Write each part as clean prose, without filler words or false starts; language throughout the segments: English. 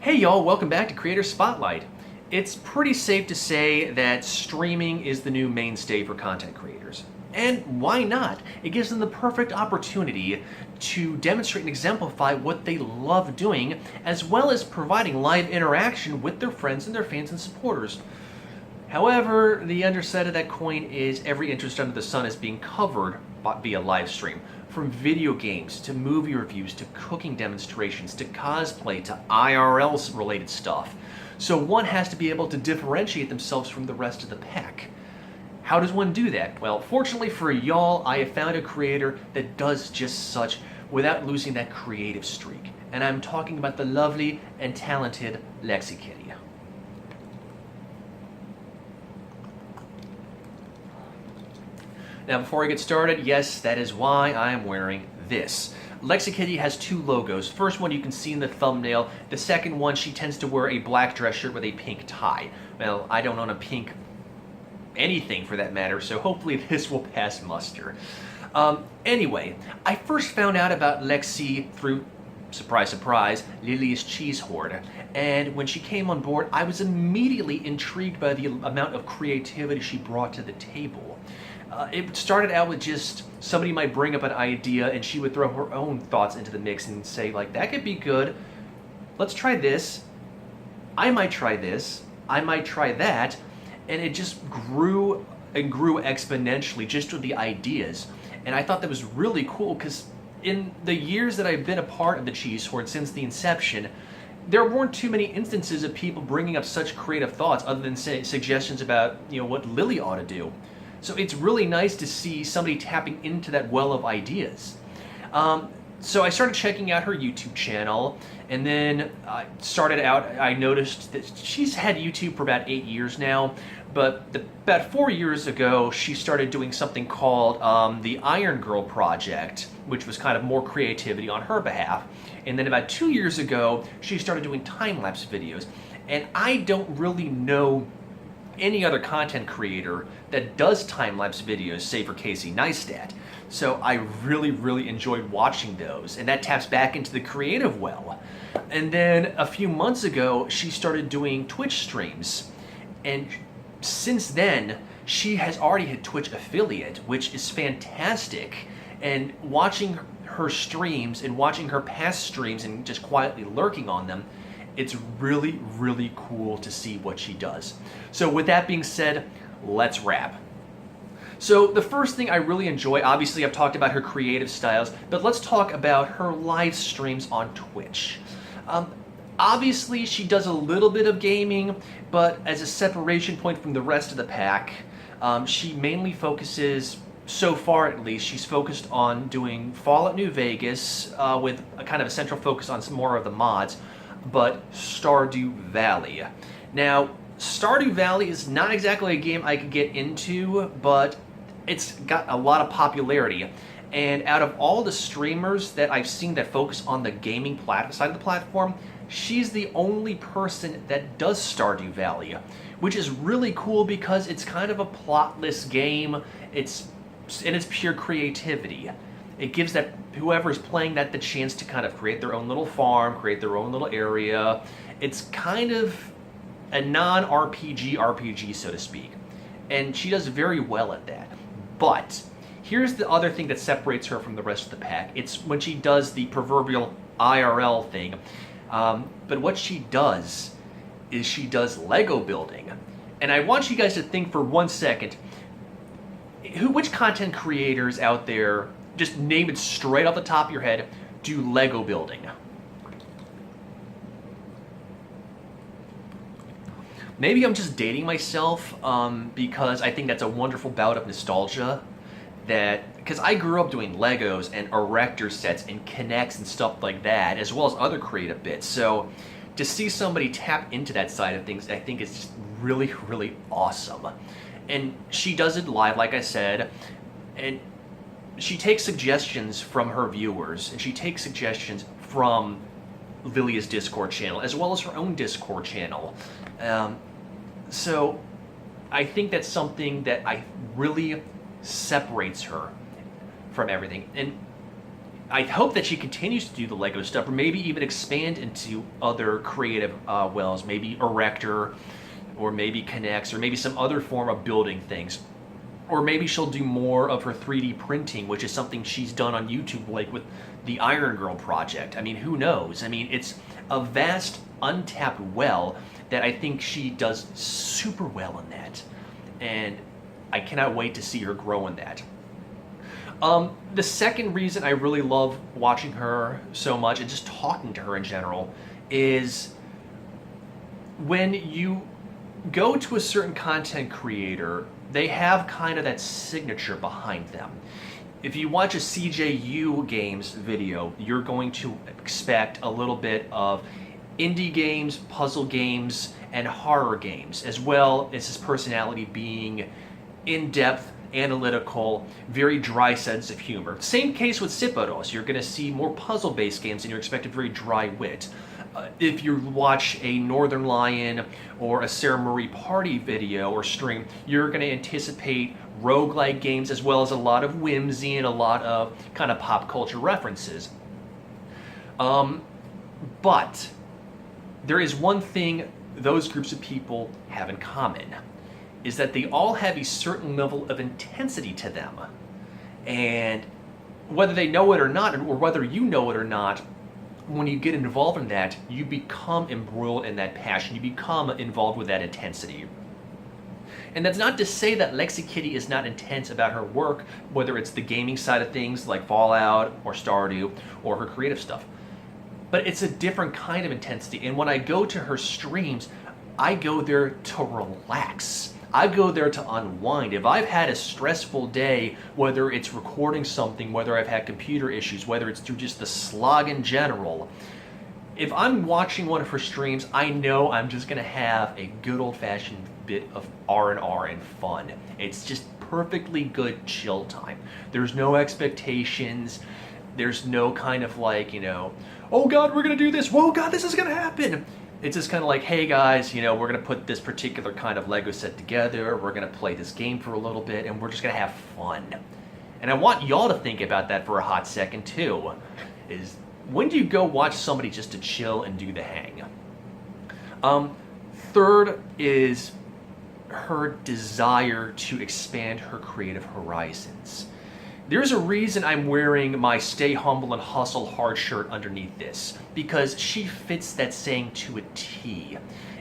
Hey y'all, welcome back to Creator Spotlight. It's pretty safe to say that streaming is the new mainstay for content creators. And why not? It gives them the perfect opportunity to demonstrate and exemplify what they love doing, as well as providing live interaction with their friends and their fans and supporters. However, the underside of that coin is every interest under the sun is being covered via live stream. From video games, to movie reviews, to cooking demonstrations, to cosplay, to IRL related stuff. So one has to be able to differentiate themselves from the rest of the pack. How does one do that? Well, fortunately for y'all, I have found a creator that does just such without losing that creative streak. And I'm talking about the lovely and talented Lexikitty. Now before I get started, yes, that is why I am wearing this. Lexikitty has two logos. First one you can see in the thumbnail. The second one, she tends to wear a black dress shirt with a pink tie. Well, I don't own a pink anything for that matter, so hopefully this will pass muster. Anyway, I first found out about Lexi through, surprise, surprise, Lily's Cheese Hoard. And when she came on board, I was immediately intrigued by the amount of creativity she brought to the table. It started out with just somebody might bring up an idea and she would throw her own thoughts into the mix and say, like, that could be good. Let's try this. I might try this. I might try that. And it just grew and grew exponentially just with the ideas. And I thought that was really cool because in the years that I've been a part of the Cheese Hoard since the inception, there weren't too many instances of people bringing up such creative thoughts other than suggestions about, what Lily ought to do. So it's really nice to see somebody tapping into that well of ideas. So I started checking out her YouTube channel, and then I noticed that she's had YouTube for about 8 years now, but about 4 years ago, she started doing something called the Iron Girl Project, which was kind of more creativity on her behalf. And then about 2 years ago, she started doing time-lapse videos. And I don't really know any other content creator that does time-lapse videos, save for Casey Neistat. So I really enjoyed watching those, and that taps back into the creative well. And then a few months ago, she started doing Twitch streams. And since then, she has already hit Twitch affiliate, which is fantastic. And watching her streams and watching her past streams and just quietly lurking on them, it's really cool to see what she does. So with that being said, let's wrap. So the first thing I really enjoy, obviously I've talked about her creative styles, but let's talk about her live streams on Twitch. Obviously she does a little bit of gaming, but as a separation point from the rest of the pack, she mainly focuses, so far at least, she's focused on doing Fallout New Vegas with a kind of a central focus on some more of the mods, but Stardew Valley. Now, Stardew Valley is not exactly a game I could get into, but it's got a lot of popularity. And out of all the streamers that I've seen that focus on the gaming side of the platform, she's the only person that does Stardew Valley, which is really cool because it's kind of a plotless game. It's pure creativity. It gives that whoever's playing that the chance to kind of create their own little farm, create their own little area. It's kind of a non-RPG, so to speak. And she does very well at that. But here's the other thing that separates her from the rest of the pack. It's when she does the proverbial IRL thing. But what she does is she does Lego building. And I want you guys to think for 1 second, which content creators out there, just name it straight off the top of your head, do Lego building? Maybe I'm just dating myself because I think that's a wonderful bout of nostalgia. Because I grew up doing Legos and erector sets and Kinects and stuff like that, as well as other creative bits. So to see somebody tap into that side of things, I think is just really awesome. And she does it live, like I said, and she takes suggestions from her viewers, and she takes suggestions from Lilia's Discord channel, as well as her own Discord channel. So I think that's something that really separates her from everything. And I hope that she continues to do the Lego stuff, or maybe even expand into other creative wells, maybe Erector, or maybe Connects, or maybe some other form of building things. Or maybe she'll do more of her 3D printing, which is something she's done on YouTube, like with the Iron Girl project. I mean, who knows? I mean, it's a vast, untapped well that I think she does super well in that. And I cannot wait to see her grow in that. The second reason I really love watching her so much, and just talking to her in general, is when you go to a certain content creator, they have kind of that signature behind them. If you watch a CJU Games video, you're going to expect a little bit of indie games, puzzle games, and horror games, as well as his personality being in-depth, analytical, very dry sense of humor. Same case with Siparos. You're going to see more puzzle-based games and you're expecting very dry wit. If you watch a Northern Lion or a Sarah Marie Party video or stream, you're going to anticipate roguelike games as well as a lot of whimsy and a lot of kind of pop culture references. But there is one thing those groups of people have in common, is that they all have a certain level of intensity to them. And whether they know it or not, or whether you know it or not, when you get involved in that, you become embroiled in that passion. You become involved with that intensity. And that's not to say that Lexikitty is not intense about her work, whether it's the gaming side of things like Fallout or Stardew or her creative stuff. But it's a different kind of intensity. And when I go to her streams, I go there to relax. I go there to unwind. If I've had a stressful day, whether it's recording something, whether I've had computer issues, whether it's through just the slog in general, if I'm watching one of her streams, I know I'm just going to have a good old-fashioned bit of R&R and fun. It's just perfectly good chill time. There's no expectations. There's no kind of like, oh God, we're going to do this. Whoa, God, this is going to happen. It's just kind of like, hey guys, we're going to put this particular kind of Lego set together, we're going to play this game for a little bit, and we're just going to have fun. And I want y'all to think about that for a hot second too, is when do you go watch somebody just to chill and do the hang? Third is her desire to expand her creative horizons. There's a reason I'm wearing my Stay Humble and Hustle Hard shirt underneath this, because she fits that saying to a T,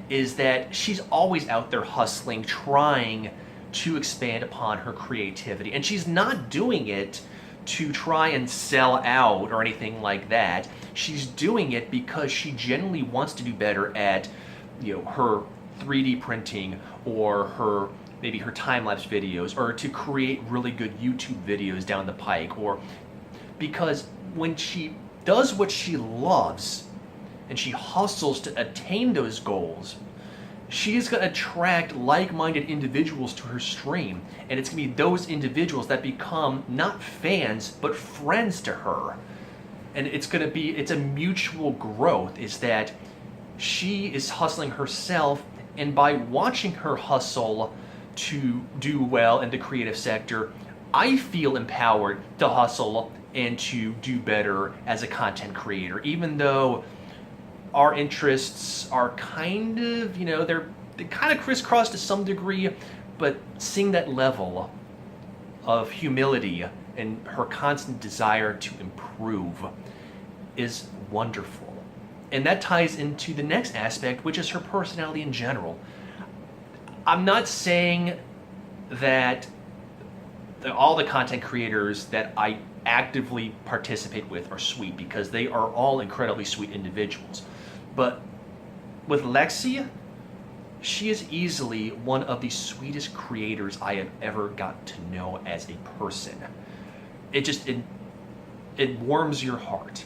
is that she's always out there hustling, trying to expand upon her creativity, and she's not doing it to try and sell out or anything like that. She's doing it because she genuinely wants to do better at, her 3D printing or maybe her time-lapse videos, or to create really good YouTube videos down the pike, or because when she does what she loves and she hustles to attain those goals, she is going to attract like-minded individuals to her stream, and it's going to be those individuals that become not fans but friends to her. And it's a mutual growth, is that she is hustling herself, and by watching her hustle to do well in the creative sector, I feel empowered to hustle and to do better as a content creator, even though our interests are kind of, they're kind of crisscrossed to some degree, but seeing that level of humility and her constant desire to improve is wonderful. And that ties into the next aspect, which is her personality in general. I'm not saying that all the content creators that I actively participate with are sweet, because they are all incredibly sweet individuals. But with Lexi, she is easily one of the sweetest creators I have ever gotten to know as a person. It warms your heart.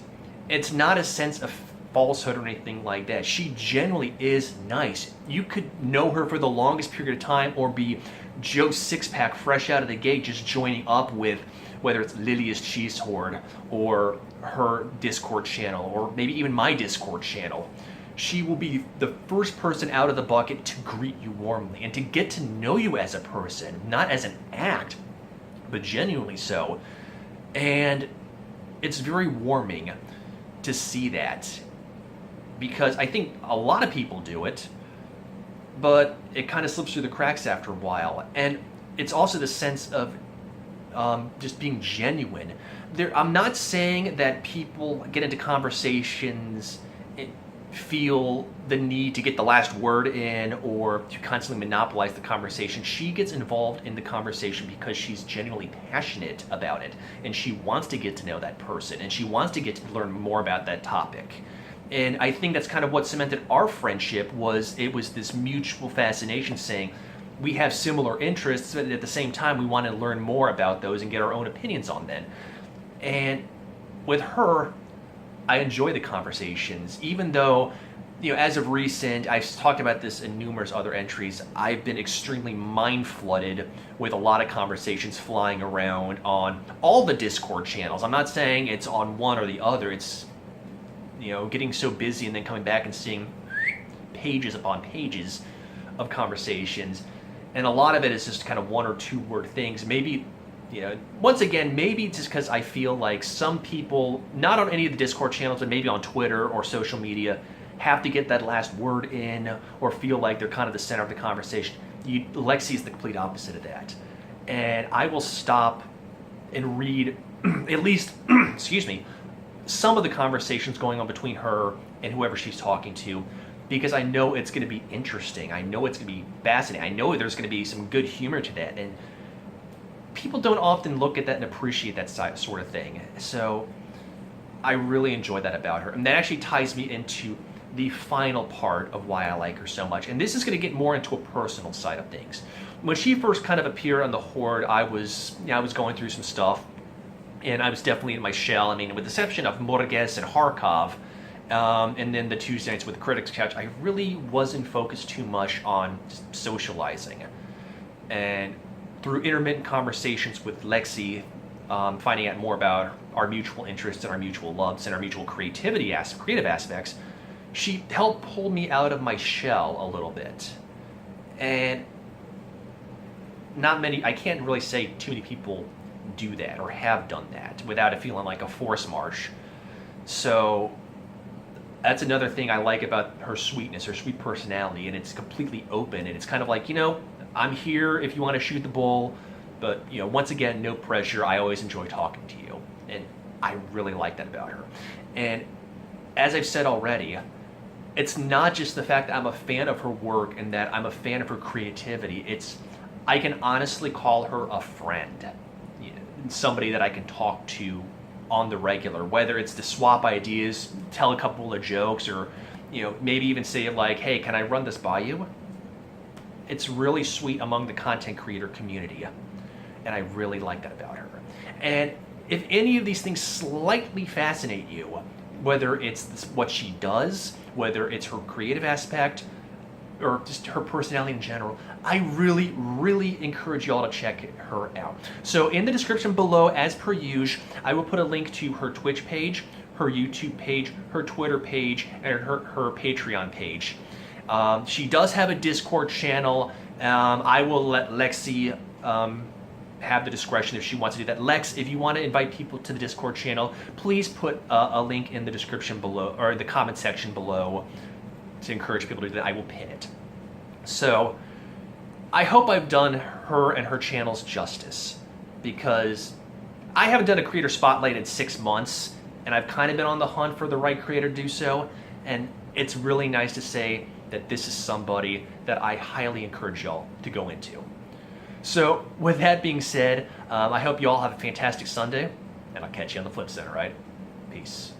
It's not a sense of falsehood or anything like that. She genuinely is nice. You could know her for the longest period of time, or be Joe Sixpack fresh out of the gate, just joining up with whether it's Lilia's Cheese Horde or her Discord channel, or maybe even my Discord channel. She will be the first person out of the bucket to greet you warmly and to get to know you as a person, not as an act, but genuinely so. And it's very warming to see that, because I think a lot of people do it, but it kind of slips through the cracks after a while. And it's also the sense of just being genuine. I'm not saying that people get into conversations and feel the need to get the last word in or to constantly monopolize the conversation. She gets involved in the conversation because she's genuinely passionate about it, and she wants to get to know that person, and she wants to get to learn more about that topic. And I think that's kind of what cemented our friendship. It was this mutual fascination, saying we have similar interests, but at the same time we want to learn more about those and get our own opinions on them. And with her, I enjoy the conversations, even though, as of recent, I've talked about this in numerous other entries, I've been extremely mind-flooded with a lot of conversations flying around on all the Discord channels. I'm not saying it's on one or the other. It's, getting so busy and then coming back and seeing pages upon pages of conversations. And a lot of it is just kind of one or two word things. Maybe, once again, maybe it's just because I feel like some people, not on any of the Discord channels, but maybe on Twitter or social media, have to get that last word in or feel like they're kind of the center of the conversation. Lexi is the complete opposite of that. And I will stop and read at least, excuse me, some of the conversations going on between her and whoever she's talking to, because I know it's going to be interesting. I know it's going to be fascinating. I know there's going to be some good humor to that. And people don't often look at that and appreciate that sort of thing. So I really enjoy that about her. And that actually ties me into the final part of why I like her so much. And this is going to get more into a personal side of things. When she first kind of appeared on the Horde, I was going through some stuff. And I was definitely in my shell. I mean, with the exception of Morges and Harkov, and then the Tuesday nights with the Critics Couch, I really wasn't focused too much on socializing. And through intermittent conversations with Lexi, finding out more about our mutual interests and our mutual loves and our mutual creative aspects, she helped pull me out of my shell a little bit. And I can't really say too many people do that or have done that without it feeling like a force march. So that's another thing I like about her sweetness, her sweet personality, and it's completely open, and it's kind of like, I'm here if you want to shoot the bull, but once again, no pressure. I always enjoy talking to you, and I really like that about her. And as I've said already, it's not just the fact that I'm a fan of her work and that I'm a fan of her creativity. I can honestly call her a friend, somebody that I can talk to on the regular, whether it's to swap ideas, tell a couple of jokes, or maybe even say like, hey, can I run this by you? It's really sweet among the content creator community, and I really like that about her. And if any of these things slightly fascinate you, whether it's what she does, whether it's her creative aspect, or just her personality in general, I really, really encourage y'all to check her out. So in the description below, as per usual, I will put a link to her Twitch page, her YouTube page, her Twitter page, and her Patreon page. She does have a Discord channel. I will let Lexi have the discretion if she wants to do that. Lex, if you want to invite people to the Discord channel, please put a link in the description below, or in the comment section below, to encourage people to do that. I will pin it. So I hope I've done her and her channels justice, because I haven't done a creator spotlight in 6 months, and I've kind of been on the hunt for the right creator to do so, and it's really nice to say that this is somebody that I highly encourage y'all to go into. So with that being said, I hope you all have a fantastic Sunday, and I'll catch you on the flip side, all right? Peace.